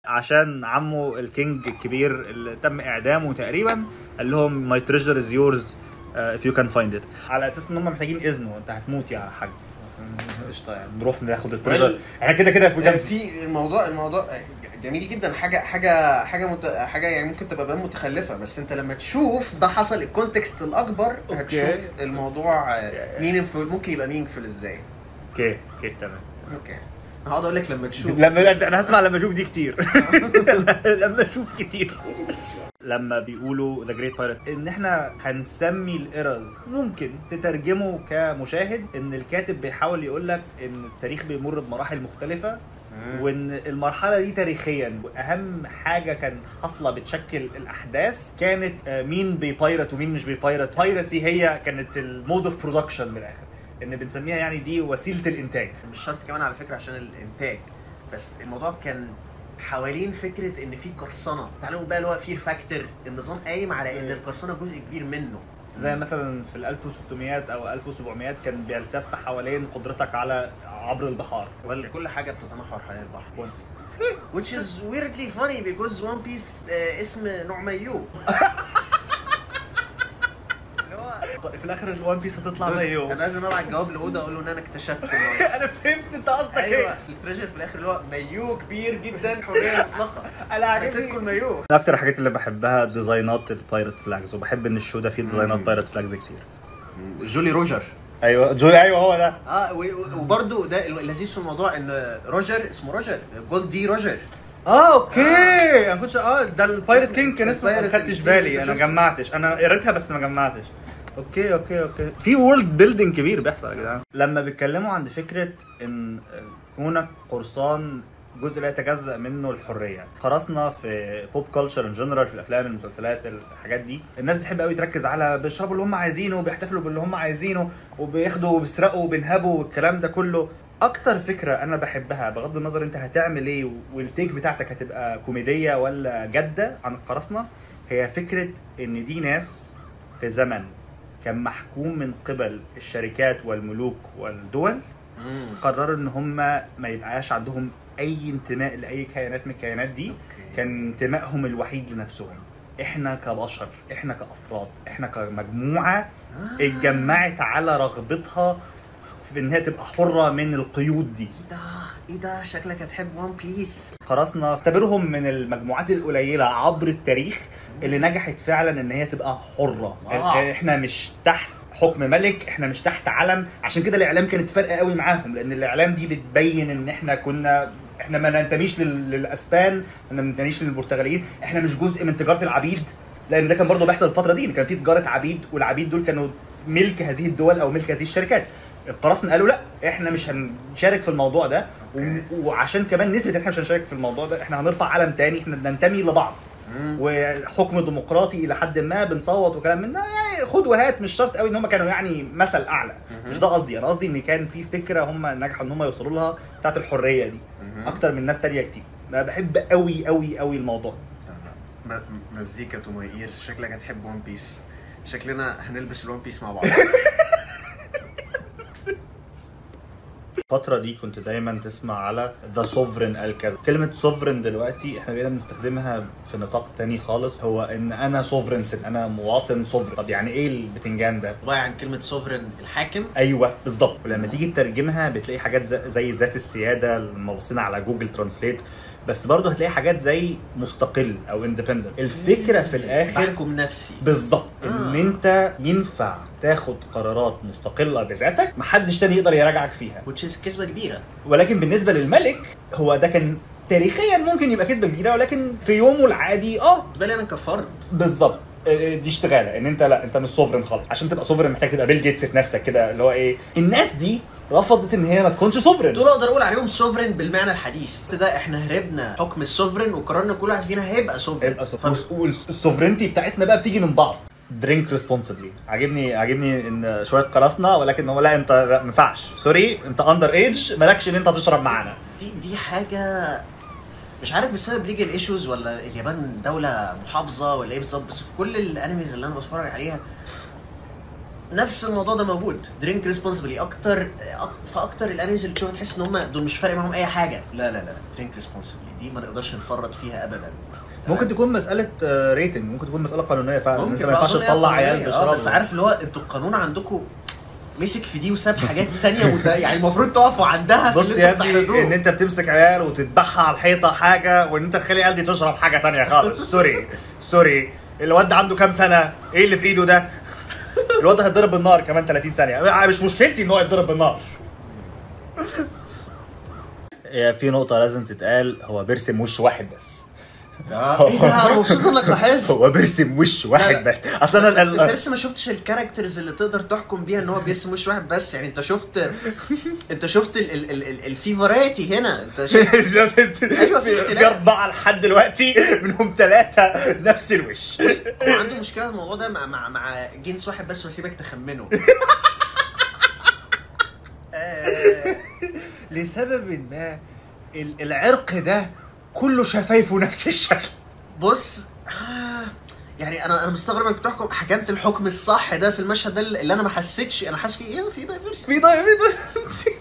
عشان عمه الكينج الكبير اللي تم اعدامه تقريبا قال لهم my treasure is yours if you can find it، على اساس ان هم محتاجين اذنه، انت هتموت يا حاج قشطه يعني نروح ناخد التريجر احنا كده في الموضوع جميل جدا. حاجه يعني ممكن تبقى بان متخلفه، بس انت لما تشوف ده حصل الكونتكست الاكبر هتشوف الموضوع مينينفول ممكن يبقى مينينفول ازاي. اوكي تمام. اوكي هقعد اقول لك لما تشوف، انا هسمع لما اشوف دي كتير لما اشوف كتير. لما بيقولوا ذا جريت بايرت ان احنا هنسمي الايرز، ممكن تترجمه كمشاهد ان الكاتب بيحاول يقول لك ان التاريخ بيمر بمراحل مختلفه، وان المرحله دي تاريخيا واهم حاجه كانت حاصله بتشكل الاحداث كانت مين بيبايرت ومين مش بيبايرت. بايرسي هي كانت المود اوف برودكشن من الاخر، ان بنسميها يعني دي وسيله الانتاج. مش شرط كمان على فكره عشان الانتاج، بس الموضوع كان حوالين فكره ان في قرصنه. تعالوا بقى اللي هو فير فاكتور، النظام قايم على ان القرصنه جزء كبير منه. زي مثلا في ال 1600 او 1700 كان بيلتف حوالين قدرتك على عبر البحار، كل حاجه بتتمحور حوالين البحر. which is weirdly funny because One Piece اسم نوع مايو. في الاخر الوان بيس هتطلع مايو. انا لازم ابعت جواب لاودا اقول له ان انا اكتشفت انا فهمت انت قصدك ايه. ايوه التريجر في الاخر اللي هو مايو كبير جدا حريه مطلقه. انا عجبني تدخل مايو. من اكتر الحاجات اللي بحبها ديزاينات البايرت فلاجز، وبحب ان الشو ده فيه ديزاينات بايرت فلاجز كتير. جولي روجر. ايوه جولي، ايوه هو ده. وبرده ده اللذيذ في الموضوع ان روجر اسمه روجر جولد دي روجر. اوكي انا كنتش ده البايرت كينج كان اسمه، ما خدتش بالي، انا جمعتش، انا قريتها بس ما جمعتش. اوكي في وورلد بيلدينج كبير بيحصل يا جدعان. لما بيتكلموا عن فكره ان كونك قرصان جزء لا يتجزأ منه الحريه، قرصنا في بوب كلتشر ان جنرال، في الافلام المسلسلات الحاجات دي الناس بتحب قوي تركز على بيشربوا اللي هم عايزينه وبيحتفلوا باللي هم عايزينه وبياخدوا وبيسرقوا وبينهبوا والكلام ده كله. اكتر فكره انا بحبها بغض النظر انت هتعمل ايه والتيك بتاعتك هتبقى كوميديه ولا جاده عن القراصنه، هي فكره ان دي ناس في زمن كان محكوم من قبل الشركات والملوك والدول، قرروا ان هم ما يبقاش عندهم اي انتماء لاي كيانات من الكيانات دي. كان انتمائهم الوحيد لنفسهم. احنا كبشر، احنا كافراد، احنا كمجموعه اتجمعت على رغبتها في انها تبقى حره من القيود دي. ايه ده شكلك هتحب وان بيس. قراصنة اعتبرهم من المجموعات القليله عبر التاريخ اللي نجحت فعلا ان هي تبقى حره. احنا مش تحت حكم ملك، احنا مش تحت علم. عشان كده الاعلام كانت فارقه قوي معاهم، لان الاعلام دي بتبين ان احنا ما ننتميش للاسبان، ما ننتميش للبرتغاليين، احنا مش جزء من تجاره العبيد، لان ده كان برضه بيحصل الفتره دي، كان في تجاره عبيد والعبيد دول كانوا ملك هذه الدول او ملك هذه الشركات. القراصنة قالوا لا احنا مش هنشارك في الموضوع ده، وعشان كمان نثبت ان احنا مش هنشارك في الموضوع ده احنا هنرفع علم تاني، احنا ننتمي لبعض وحكم ديمقراطي الى حد ما، بنصوت وكلام من ده يعني خد وهات. مش شرط قوي ان هم كانوا يعني مثل اعلى، مش ده قصدي. انا قصدي ان كان في فكره هم نجحوا ان هم يوصلوا لها بتاعت الحريه دي اكتر من ناس تانية كتير. انا بحب قوي قوي قوي الموضوع ده. مزيكا تو ماي ايرز. شكلك هتحب وان بيس. شكلنا هنلبس الوان بيس مع بعض. الفترة دي كنت دايما تسمع على ذا سوفرين الكذا. كلمة سوفرين دلوقتي احنا بقينا بنستخدمها في نطاق تاني خالص، هو ان انا سوفرين، انا مواطن سوفرين. طب يعني ايه البتنجان ده؟ طبعا عن كلمة سوفرين الحاكم. ايوه بالظبط. ولما تيجي تترجمها بتلاقي حاجات زي ذات السيادة لما بصينا على جوجل ترانسليت، بس برضه هتلاقي حاجات زي مستقل او اندبندنت. الفكره في الاخر بحكم نفسي بالظبط، ان انت ينفع تاخد قرارات مستقله بذاتك محدش تاني يقدر يراجعك فيها، which is كذبه كبيره. ولكن بالنسبه للملك هو ده كان تاريخيا ممكن يبقى كذبه كبيره، ولكن في يومه العادي بالنسبه لي انا كفرد بالظبط دي اشتغاله ان انت لا انت مش سوفرين خالص. عشان تبقى سوفرين محتاج تبقى بيل جيتس في نفسك كده، اللي هو ايه، الناس دي رفضت ان هي ما تكونش سوفرين. دول اقدر اقول عليهم سوفرين بالمعنى الحديث ده. احنا هربنا حكم السوفرين وقررنا كل واحد فينا هيبقى سوفرين. والسوفرينتي بتاعتنا بقى بتيجي من بعض. درينك ريسبونسبلي. عاجبني ان شويه قراصنه، ولكن هو لا انت ما ينفعش، سوري انت اندر ايج، مالكش ان انت تشرب معانا. دي حاجه مش عارف بسبب ليجل ايشوز ولا اليابان دوله محافظه ولا ايه بالظبط، بس في كل الانميز اللي انا بتفرج عليها نفس الموضوع ده موجود. درينك ريسبونسبلي اكتر في اكتر الانميز اللي تشوفها تحس ان هم دول مش فارق معاهم اي حاجه. لا لا لا، درينك ريسبونسبلي دي ما نقدرش نفرط فيها ابدا. ممكن تكون مساله ريتنج، ممكن تكون مساله قانونيه فعلا، انت ما ينفعش ينفعش تطلع عيال بيشربوا. بس عارف اللي هو انتوا القانون عندكم مسك في دي وساب حاجات تانية وده يعني المفروض تقفوا عندها. بص يا ابني، ان انت بتمسك عيال وتذبحها على الحيطه حاجه، وان انت تخلي العيال دي تشرب حاجه تانية خالص. سوري الواد عنده كام سنه؟ ايه اللي في ايده ده؟ الواد هيتضرب بالنار كمان 30 ثانيه. مش مشكلتي ان هو يتضرب بالنار. في نقطه لازم تتقال، هو بيرسم وش واحد بس. ايه ده، انا مبسوط انك لاحظت. هو بيرسم وش واحد بس. اصلا انا انت لسه ما شفتش الكاركترز اللي تقدر تحكم بيها ان هو بيرسم وش واحد بس. يعني انت شفت في فرايتي هنا. انت شفت ايوه في 4 لحد دلوقتي، منهم 3 نفس الوش. هو عنده مشكله في الموضوع ده مع جنس واحد بس، واسيبك تخمنه. لسبب ما العرق ده كله شفايفه نفس الشكل. بص يعني انا مستغرب انك بتحكم حكمت الحكم الصح ده في المشهد ده اللي انا ما حسيتش. انا حاسس فيه ايه، في دايفرسيتي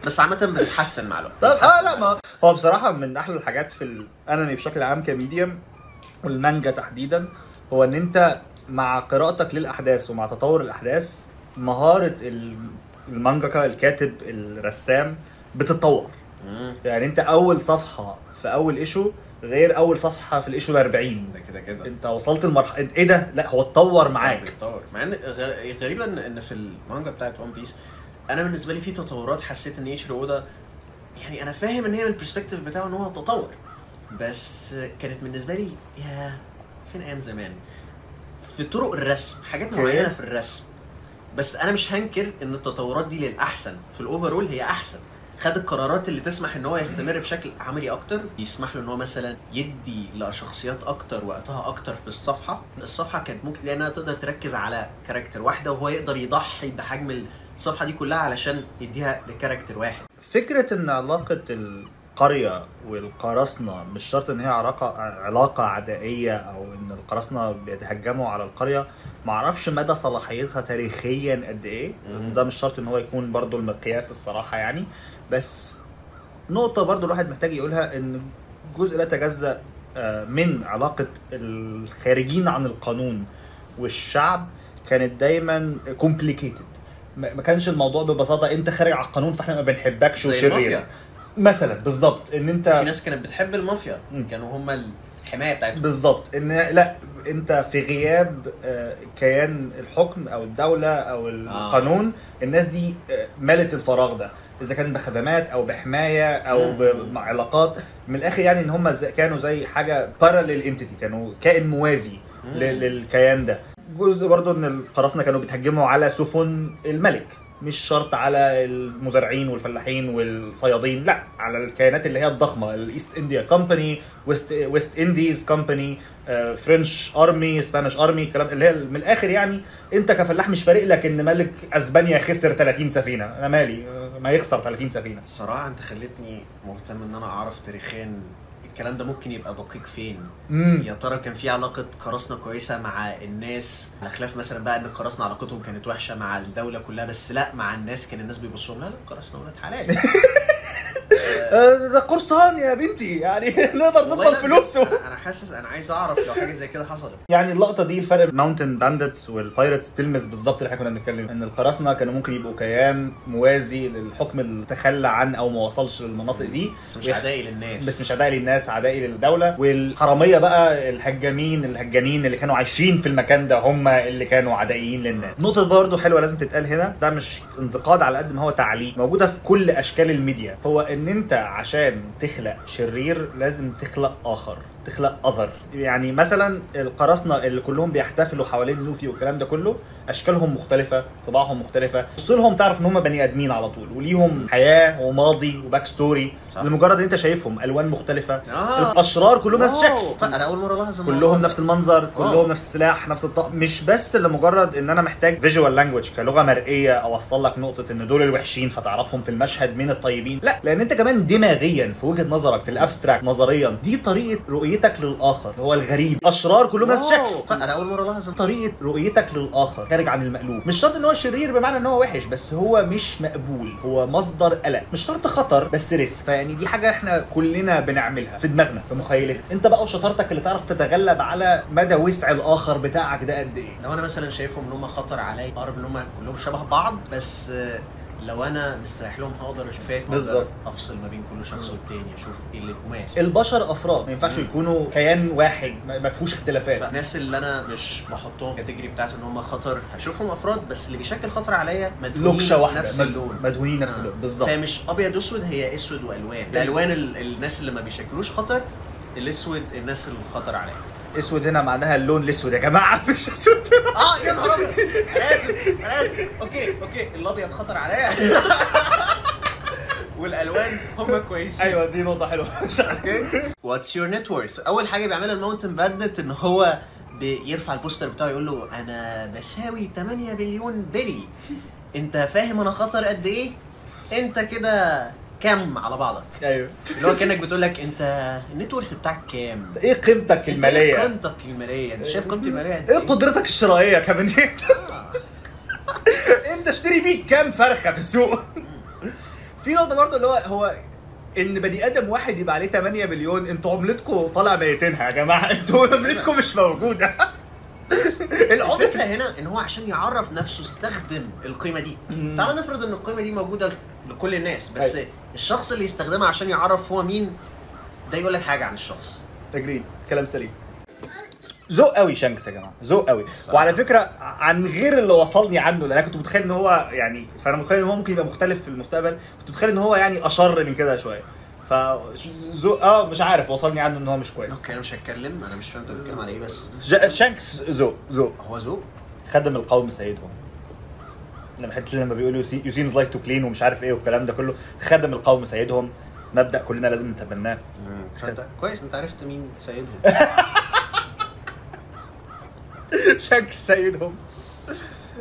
بس عامه بتتحسن مع الوقت. طب لا، ما هو بصراحه من احلى الحاجات في الانمي بشكل عام كميديم والمانجا تحديدا، هو ان انت مع قراءتك للاحداث ومع تطور الاحداث مهاره المانجاكا الكاتب الرسام بتتطور. يعني انت اول صفحه في اول ايشو غير اول صفحه في الايشو 40. ده كده انت وصلت لمرحله ايه ده؟ لا هو اتطور معاك. بيتطور. مع ان غريبه ان في المانجا بتاعت ون بيس انا بالنسبه لي في تطورات حسيت ان ايشيرو اودا يعني انا فاهم ان هي من البرسبكتيف بتاعه ان هو تطور، بس كانت بالنسبه لي يا فين ايام زمان في طرق الرسم، حاجات معينه في الرسم. بس انا مش هنكر ان التطورات دي للاحسن في الاوفرول، هي احسن. خد القرارات اللي تسمح ان هو يستمر بشكل عملي اكتر، يسمح له ان هو مثلا يدي لشخصيات اكتر وقتها اكتر في الصفحه كانت ممكن تلاقي انها تقدر تركز على كاركتر واحده، وهو يقدر يضحي بحجم الصفحه دي كلها علشان يديها لكاركتر واحد. فكره ان علاقه القريه والقراصنه مش شرط ان هي علاقه عدائيه او ان القراصنه بيتهجموا على القريه، معرفش مدى صلاحيتها تاريخيا قد ايه. ده مش شرط ان هو يكون برضو المقياس الصراحه يعني. بس نقطة برضو الواحد محتاج يقولها، ان جزء لا يتجزأ من علاقة الخارجين عن القانون والشعب كانت دايما complicated. ما كانش الموضوع ببساطة انت خارج على القانون فاحنا ما بنحبكش وشرير مثلا. بالظبط، ان انت في ناس كانت بتحب المافيا كانوا هم الحماية بتاعتهم. بالظبط، ان لا انت في غياب كيان الحكم او الدولة او القانون الناس دي مالت الفراغ ده، اذا كان بخدمات او بحمايه او بعلاقات. من الاخر يعني ان هم كانوا زي حاجه باراليل انتيتي، كانوا كائن موازي للكيان ده. جزء برضو ان القراصنه كانوا بيتهجموا على سفن الملك، مش شرط على المزارعين والفلاحين والصيادين، لا على الكيانات اللي هي الضخمه، الايست انديا كومباني، ويست انديز كومباني، فرنش ارمي، سبانيش ارمي، الكلام اللي هي من الاخر يعني انت كفلاح مش فارق لك ان ملك اسبانيا خسر 30 سفينه، انا مالي ما يخسر 30 سفينه. الصراحه انت خلتني مهتم ان انا اعرف تاريخيا الكلام ده ممكن يبقى دقيق فين. يا ترى كان في علاقه قراصنه كويسه مع الناس، على خلاف مثلا بقى ان القراصنه علاقتهم كانت وحشه مع الدوله كلها، بس لا مع الناس كان الناس بيبصوا لها لا القراصنه ولاد حلال. ده قرصان يا بنتي يعني نقدر نطلب فلوسه. انا حاسس انا عايز اعرف لو حاجه زي كده حصلت. يعني اللقطه دي الفرق ماونتن باندتس والبايرتس تلمس بالظبط اللي احنا كنا بنتكلم، ان القراصنه كانوا ممكن يبقوا كيان موازي للحكم اللي تخلى عن او ما وصلش للمناطق دي، بس مش عدائي للناس، بس مش عدائي للناس، عدائي للدوله. والحراميه بقى الهجانين اللي كانوا عايشين في المكان ده هم اللي كانوا عدائيين للناس. نقطه برضو حلوه لازم تتقال هنا، ده مش انتقاد على قد ما هو تعليق موجوده في كل اشكال الميديا، هو ان انت عشان تخلق شرير لازم تخلق اخر، تخلق اذر. يعني مثلا القراصنه اللي كلهم بيحتفلوا حوالين لوفي والكلام ده كله، اشكالهم مختلفه، طباعهم مختلفه، بص لهم تعرف ان هم بني ادمين على طول وليهم حياه وماضي وباك ستوري، لمجرد ان انت شايفهم الوان مختلفه. الاشرار كلهم نفس الشكل، انا اول مره الاحظ كلهم نفس المنظر، كلهم نفس السلاح، نفس الطقم. مش بس لمجرد ان انا محتاج فيجوال لانجويج كلغه مرئيه اوصل لك نقطه ان دول الوحشين فتعرفهم في المشهد من الطيبين، لا، لان انت كمان دماغيا في وجهه نظرك في الابستراكت نظريا دي طريقه رؤيتك للاخر، هو الغريب. اشرار كلهم نفس الشكل، انا اول مره الاحظ طريقه رؤيتك للاخر. خارج عن المألوف. مش شرط ان هو شرير بمعنى ان هو وحش، بس هو مش مقبول، هو مصدر قلق. مش شرط خطر بس ريسك. فيعني دي حاجه احنا كلنا بنعملها في دماغنا في مخيلتنا. انت بقى وشطارتك اللي تعرف تتغلب على مدى وسع الاخر بتاعك ده قد ايه. لو انا مثلا شايفهم ان هم خطر عليا، اقرب ان هم كلهم شبه بعض، بس لو انا مستريح لهم هقدر اشوف بالظبط، افصل ما بين كل شخص والتاني، اشوف ايه اللي مميز. البشر افراد، ما ينفعش يكونوا كيان واحد ما فيهوش اختلافات. الناس اللي انا مش بحطهم في الكاتيجوري بتاعت ان هم خطر، هشوفهم افراد بس اللي بيشكل خطر عليا لوكشه واحده نفس اللون، مدهونين نفس اللون بالظبط. فمش ابيض اسود، هي اسود والوان. الالوان الناس اللي ما بيشكلوش خطر، الاسود الناس اللي خطر عليا. اسود هنا معناها اللون الاسود يا جماعه، مش اسود. يا نهار ابيض، انا اسف. اوكي الابيض خطر عليا والالوان هم كويسين. ايوه دي نقطه حلوه. اوكي، واتس يور نت وورث. اول حاجه بيعملها الماونتن باندت ان هو بيرفع البوستر بتاعه يقول له انا بساوي 8 مليون بلي. انت فاهم انا خطر قد ايه؟ انت كده كام على بعضك؟ ايوه، اللي هو كانك بتقول لك انت النت وورث بتاعك كام؟ ايه قيمتك الماليه؟ ايه قيمتك الماليه؟ انت شايف قيمتي الماليه؟ ايه قدرتك الشرائيه كمان؟ انت اشتري بيك كام فرخه في السوق؟ في نقطه برضه اللي هو ان بني ادم واحد يبقى عليه 8 مليون. انتوا عملتكم طالع ميتينها يا جماعه، انتوا عملتكم مش موجوده. الفكره هنا ان هو عشان يعرف نفسه استخدم القيمه دي. تعال نفرض ان القيمه دي موجوده لكل الناس، بس الشخص اللي يستخدمها عشان يعرف هو مين ده يقول لك حاجه عن الشخص. تجريد، كلام سليم. ذوق قوي شانكس يا جماعه، ذوق قوي. وعلى فكره عن غير اللي وصلني عنه، لان انا كنت متخيل ان هو يعني، فانا متخيل ان هو ممكن يبقى مختلف في المستقبل. كنت متخيل ان هو يعني اشر من كده شويه. ذوق مش عارف وصلني عنه ان هو مش كويس. اوكي انا مش هتكلم، انا مش فاهم انت بتتكلم على ايه. بس شانكس ذوق هو ذوق. خدم القوم سيدهم. لما حته لما بيقولوا يو سيمز لايك تو كلين ومش عارف ايه والكلام ده كله، خدم القوم سيدهم. مبدأ كلنا لازم نتبناه. كويس انت عرفت مين سيدهم. شانكس سيدهم.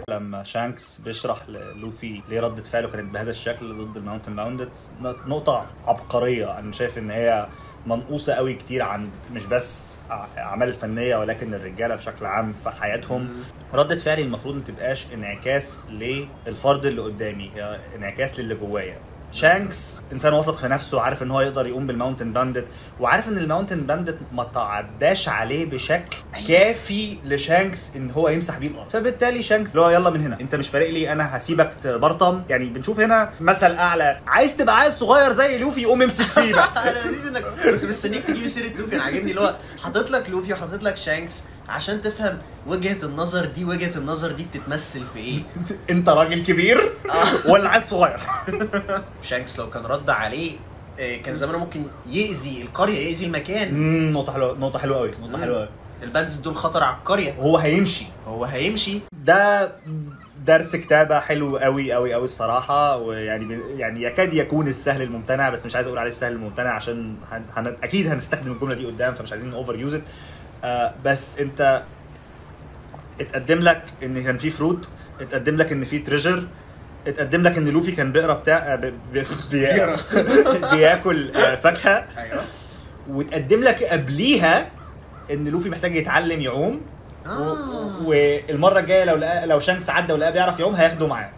لما شانكس بيشرح للوفي ليه ردة فعله كانت بهذا الشكل ضد الماونتن باوندتس، نقطة عبقرية. انا شايف ان هي منقوصة قوي كتير عن مش بس اعمال الفنية ولكن الرجالة بشكل عام في حياتهم. ردة فعلي المفروض ما تبقاش انعكاس للفرد اللي قدامي، هي انعكاس للي جوايا. شانكس انسان واثق في نفسه، عارف ان هو يقدر يقوم بالماونتن باندت، وعارف ان الماونتن باندت ما تعداش عليه بشكل كافي لشانكس ان هو يمسح بيه الارض. فبالتالي شانكس اللي هو يلا من هنا، انت مش فارق لي، انا هسيبك تبرطم. يعني بنشوف هنا مثل اعلى، عايز تبقى عيل صغير زي لوفي يقوم يمسك فيه بقى. انا لذيذ انك كنت مستنيك تجيب سيره لوفي. انا عاجبني اللي هو حاطط لك لوفي وحاطط لك شانكس عشان تفهم وجهة النظر دي بتتمثل في ايه. انت راجل كبير ولا عيل صغير؟ شانكس لو كان رد عليه كان زمانه ممكن يأذي القرية، يأذي المكان. نقطة حلوة قوي. الباندز دول خطر على القرية. هو هيمشي. ده درس كتابة حلو قوي الصراحة. ويعني يكاد يكون السهل الممتنع، بس مش عايز اقول عليه السهل الممتنع عشان اكيد هنستخدم الجملة دي قدام، فمش عايزين اوفر يوز ات. بس انت اتقدم لك ان كان في فروت، اتقدم لك ان في تريجر، اتقدم لك ان لوفي كان بيقرا بتاع بياكل فاكهه. ايوه. واتقدم لك قبليها ان لوفي محتاج يتعلم يعوم. والمره الجايه لو شانكس عدى ولقاه بيعرف يعوم هياخده معاه.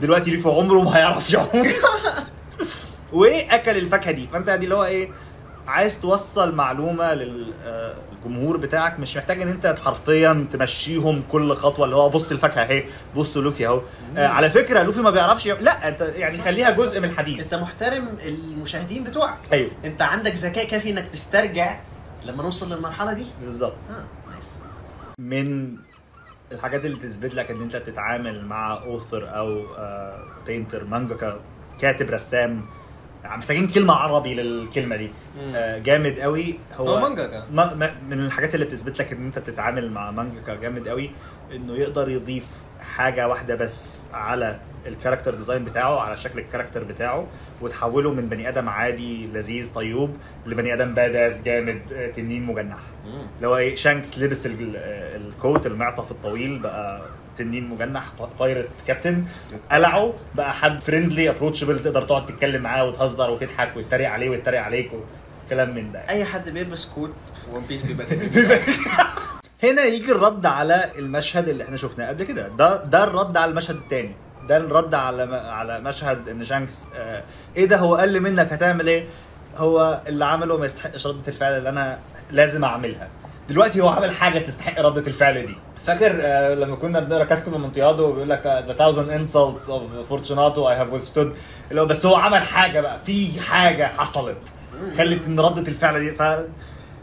دلوقتي لوفي عمره ما هيعرف يعوم. واكل الفاكهه دي. فانت دي اللي هو ايه، عايز توصل معلومه للجمهور بتاعك، مش محتاج ان انت حرفيا تمشيهم كل خطوه اللي هو بص الفاكهه اهي، بص لوفي اهو. على فكره لوفي ما بيعرفش لا انت يعني خليها جزء من الحديث. انت محترم المشاهدين بتوعك. ايوه، انت عندك ذكاء كافي انك تسترجع لما نوصل للمرحله دي. بالظبط. نايس. من الحاجات اللي تثبت لك ان انت بتتعامل مع اوثر او بينتر، مانجاكا، كاتب، رسام، محتاجين كلمه عربي للكلمه دي. جامد قوي. هو مانجاكا من الحاجات اللي بتثبت لك ان انت بتتعامل مع مانجاكا جامد قوي، انه يقدر يضيف حاجه واحده بس على الكاركتر ديزاين بتاعه، على شكل الكاركتر بتاعه، وتحوله من بني ادم عادي لذيذ طيوب لبني ادم باداس جامد تنين مجنح. اللي هو ايه، شانكس لبس الكوت المعطف الطويل بقى تنين مجنح، بايرت كابتن. قلعه بقى حد فريندلي ابروتشبل، تقدر تقعد تتكلم معاه وتهزر وتضحك ويتريق عليه ويتريق عليك وكلام من ده. اي حد بيلبس كوت في ون بيس بيبقى هنا يجي الرد على المشهد اللي احنا شفناه قبل كده. ده الرد على المشهد الثاني، ده الرد على مشهد ان شانكس ايه ده، هو قال لي منك هتعمل ايه، هو اللي عمله ما يستحقش ردة الفعل اللي انا لازم اعملها. دلوقتي هو عمل حاجه تستحق ردة الفعل دي. فاكر لما كنا بنقرا كاسكو مونتيادو بيقول لك the 1000 insults of Fortunato I have withstood، اللي هو بس هو عمل حاجه بقى، في حاجه حصلت خلت ان ردة الفعل دي.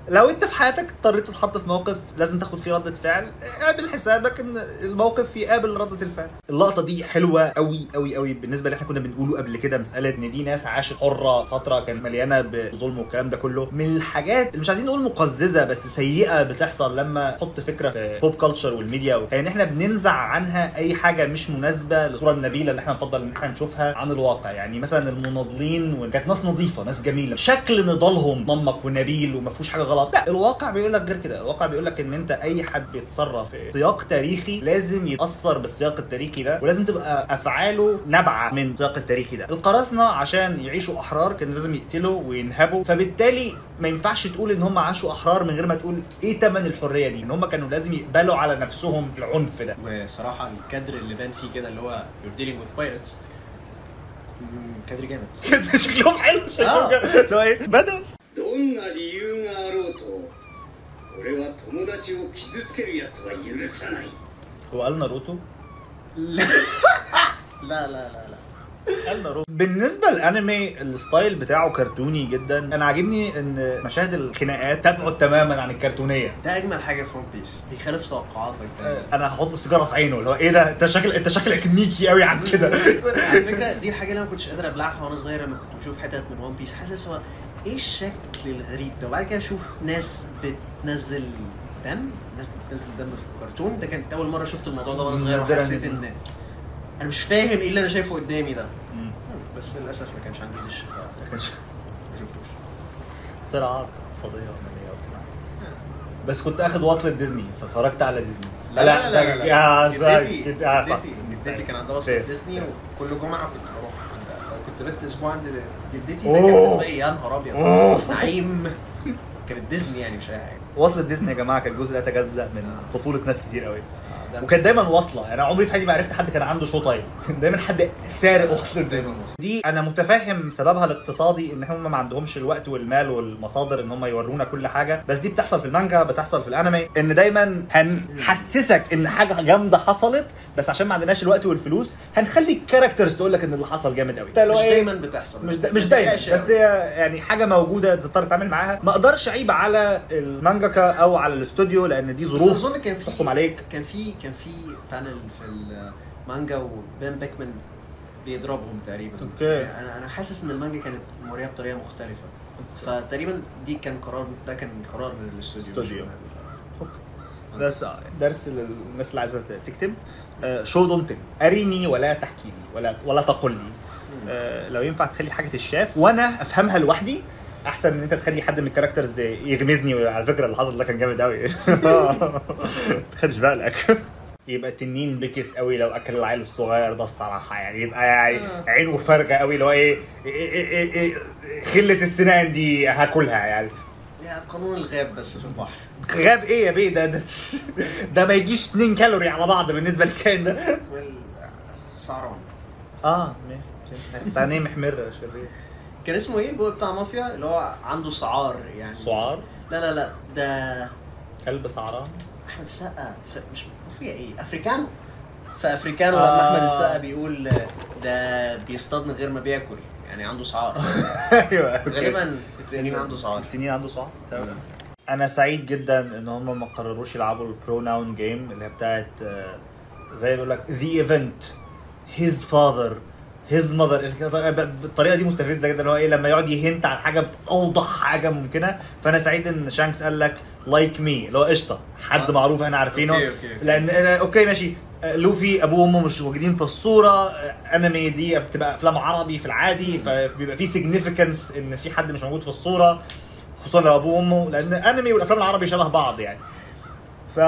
لو انت في حياتك اضطريت تتحط في موقف لازم تاخد فيه ردة فعل، اعمل حسابك ان الموقف يقابل ردة الفعل. اللقطة دي حلوة قوي قوي قوي بالنسبة اللي احنا كنا بنقوله قبل كده، مسألة ان دي ناس عاشت حرة فترة كانت مليانة بظلم والكلام ده كله. من الحاجات اللي مش عايزين نقول مقززة بس سيئة بتحصل لما تحط فكرة في بوب كلتشر والميديا، يعني احنا بننزع عنها اي حاجة مش مناسبة للصورة النبيلة اللي احنا نفضل ان احنا نشوفها عن الواقع. يعني مثلا المناضلين وكانت ناس نظيفة ناس جميلة، شكل نضالهم نمق ونبيل وما فيهوش حاجة غلط. لا، الواقع بيقول لك غير كده. الواقع بيقول لك ان انت اي حد بيتصرف في سياق تاريخي لازم يتاثر بالسياق التاريخي ده، ولازم تبقى افعاله نابعه من السياق التاريخي ده. القراصنه عشان يعيشوا احرار كان لازم يقتلوا وينهبوا، فبالتالي ما ينفعش تقول ان هم عاشوا احرار من غير ما تقول ايه ثمن الحريه دي، ان هم كانوا لازم يقبلوا على نفسهم العنف ده. وصراحه الكادر اللي بان فيه كده اللي هو you're dealing with pirates كادر جامد. شكلهم حلو، شكلهم اللي هو ايه بدس. どんな理由があろうと俺は友達を傷つける奴は許さない。 هو قال ناروتو؟ لا لا لا لا قال ناروتو. بالنسبه للانمي الستايل بتاعه كرتوني جدا. انا عاجبني ان مشاهد الخناقات تبعد تماما عن الكرتونيه. ده اجمل حاجه في ون بيس، بيخالف توقعاتك دايما. انا هحط سيجاره في عينه اللي هو ايه ده، انت شكلك ميكي قوي عن كده. على فكره دي الحاجه اللي انا ما كنتش قادر ابلعها وانا صغير لما كنت بشوف حتت من ون بيس، حاسس هو ايه الشكل الغريب ده. وبعد كده اشوف ناس بتنزل دم، ناس بتنزل دم في الكرتون. ده كانت اول مره شفت الموضوع ده وانا صغير، وحسيت ان انا مش فاهم ايه اللي انا شايفه قدامي ده. بس للاسف ما كانش عندي دش ما شفتوش. صراعات اقتصاديه وماليه وبتاع. بس كنت اخد وصلة ديزني فاتفرجت على ديزني. لا جدتي جدتي كان عندها وصلة ديزني، وكل جمعه كنت بروح عندها. لو كنت بت اسبوع عند جدتي ده كان بالنسبه لي يا نهار ابيض نعيم. كانت ديزني يعني مش اي حاجه. وصلة ديزني يا جماعه كان جزء لا يتجزأ من طفوله ناس كتير قوي، وكانت دايما واصله. يعني انا عمري في حياتي ما عرفت حد كان عنده شو تايم. دايما حد سارق وصلة ديزني دي. انا متفاهم سببها الاقتصادي، ان هم ما عندهمش الوقت والمال والمصادر ان هم يورونا كل حاجه. بس دي بتحصل في المانجا، بتحصل في الانمي، ان دايما هنحسسك ان حاجه جامده حصلت، بس عشان ما عندناش الوقت والفلوس هنخلي الكاركترز تقول لك ان اللي حصل جامد قوي. مش دايما بتحصل، مش دايما، بس يعني حاجه موجوده تضطر تعمل معاها. ما اقدرش اعيب على المانجاكا او على الاستوديو لان دي ظروف. اظن كان في تحكم عليك. كان في بانل في المانجا وبين بيكمان بيضربهم تقريبا. اوكي. انا حاسس ان المانجا كانت موريه بطريقه مختلفه، فتقريبا ده كان قرار من الاستوديو. اوكي. بس درس للناس اللي عايزه تكتب، شو دونت اريني ولا تحكي لي ولا تقول لي. لو ينفع تخلي حاجه تتشاف وانا افهمها لوحدي احسن من انت تخلي حد من الكاركترز يغمزني. على فكره اللي حصل ده كان جامد قوي. ما تاخدش بالك. يبقى تنين بكس قوي لو اكل العيل الصغير ده الصراحه، يعني يبقى يعني عينه فارغه قوي اللي هو ايه خله السنان دي هاكلها يعني. يا قانون الغاب بس في البحر. غاب ايه يا بيه؟ ده ما يجيش 2 كالوري على بعض بالنسبه للكائن ده. سعران. ماشي. تاني محمر شرير. كان اسمه ايه البوي بتاع مافيا اللي هو عنده سعار يعني؟ سعار؟ لا ده كلب سعران. احمد السقا مش مافيا ايه، افريكانو. فافريكانو لما احمد السقا بيقول ده بيصطاد من غير ما بياكل، يعني عنده سعار. ايوه غالبا التنين عنده سعار. التنين عنده سعار. تمام. انا سعيد جدا ان هم ما قرروش يلعبوا البروناون جيم اللي هي بتاعت زي بيقول لك the event his father his mother. الطريقه دي مستفزه جدا اللي هو ايه لما يقعد يهنت على حاجه باوضح حاجه ممكنه. فانا سعيد ان شانكس قال لك لايك مي اللي هو قشطه، حد معروف احنا عارفينه. أوكي. لان اوكي ماشي، لوفي ابوه وامه مش موجودين في الصوره. انمي دي بتبقى افلام عربي في العادي، فبيبقى في سيجنيفيكانس ان في حد مش موجود في الصوره، خصوصا لو ابوه وامه، لان انمي والافلام العربي شبه بعض يعني. ف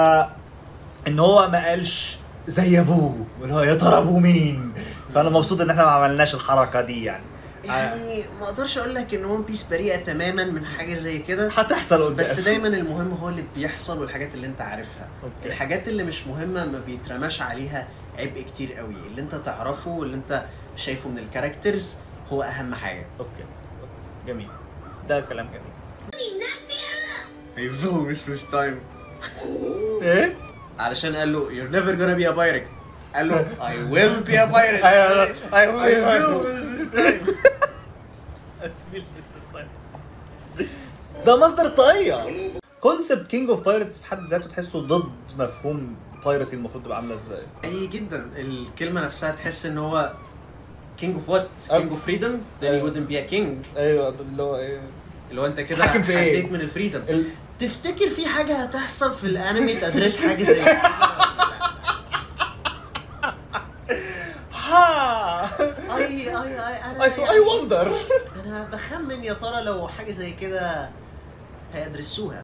ان هو ما قالش زي ابوه اللي هو يا ترى ابوه مين. فانا مبسوط ان احنا ما عملناش الحركه دي يعني. يعني ما اقدرش اقول لك ان ون بيس بريئه تماما من حاجه زي كده، هتحصل قدام. بس دايما المهم هو اللي بيحصل والحاجات اللي انت عارفها. أوكي. الحاجات اللي مش مهمه ما بيترماش عليها عبء كتير قوي، اللي انت تعرفه واللي انت شايفه من الكاركترز هو اهم حاجه. اوكي جميل، ده كلام جميل. هيفو مش فيرست تايم ايه؟ علشان قال له you're never gonna be a pirate، قال له I will be a pirate. ده مصدر الطاقية. كونسبت كينج اوف بايرتس في حد ذاته تحسه ضد مفهوم بايرسي المفروض تبقى عامله ازاي. اي جدا، الكلمه نفسها تحس ان هو king of what? king of freedom then he wouldn't be a king. ايوه اللي هو ايه، اللي هو انت كده حاكم في ايه؟ حديت من الفريدم. تفتكر في حاجه هتحصل في الانمي تدرس حاجه زي كده؟ ها اي وندر. انا بخمن يا ترى لو حاجه زي كده هيدرسوها.